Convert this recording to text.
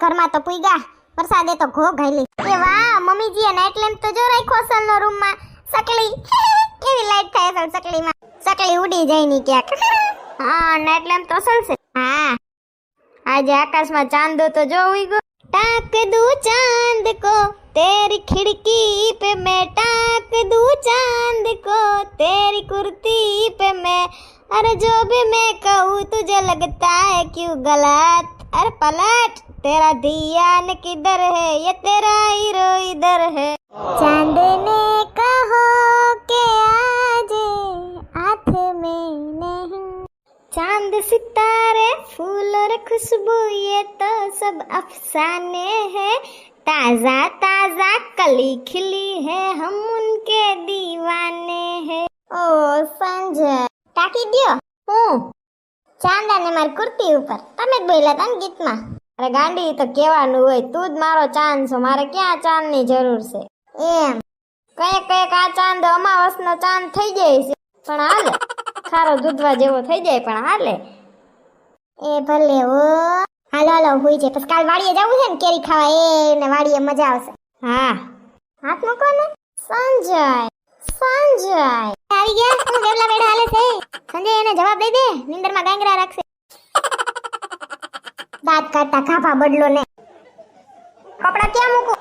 ઘરમાં તો પૂગ્યા. વરસાદે તો ઘો ઘાયલી. એ વાહ, મમ્મીજીએ નાઈટ લેમ્પ તો જો રાખ્યો અસલનો રૂમમાં. સકલી કેવી લાઈટ થાય અસલ સકલીમાં. સકલી ઉડી જાય ની ક્યાંક. હા, નાઈટ લેમ્પ તો અસલ છે. હા, આજે આકાશમાં ચાંદો તો જો ઉઈ ગયો. टाक दूं चांद को तेरी खिड़की पे मैं टाक दूं चांद को तेरी कुर्ती पे मैं अरे जो भी मैं कहूँ तुझे लगता है क्यों गलत अरे पलट तेरा धियान किधर है ये तेरा हीरो इधर है चांद ने कहो के आजे हाथ में नहीं चांद सितारे फूल और खुशबू ये तो सब अफसाने हैं ताजा ताजा कली खिली है हम उनके दीवाने हैं ओ संजय टाकी दियो ચાંદા ને મારી કુર્તી ઉપર તમે જ બોલ્યા હતા ને ગીતમાં. અરે ગાંડી તો કહેવાનું હોય તું જ મારો ચાંદ છો મારે ક્યાં ચાંદ ની જરૂર છે એમ. કઈક કઈક આ ચાંદ અમાવસનો ચાંદ થઈ જાય છે પણ હાલે ખારો દૂધવા જેવો થઈ જાય પણ હાલે. એ ભલે ઓ હાલો હાલો હુઈ જાય પછી કાલ વાડીએ જવું છે ને કેરી ખાવા ને વાડીએ મજા આવશે. હા હાથ મૂકો ને સંજય સંજય આવી ગયા હું વેવલા વેડા હાલે છે. સંજય એને જવાબ દઈ દે નિંદરમાં ગાંગરા રાખશે. દાંત કાઢતા ખાફા બદલો ને કપડા ક્યાં મૂકું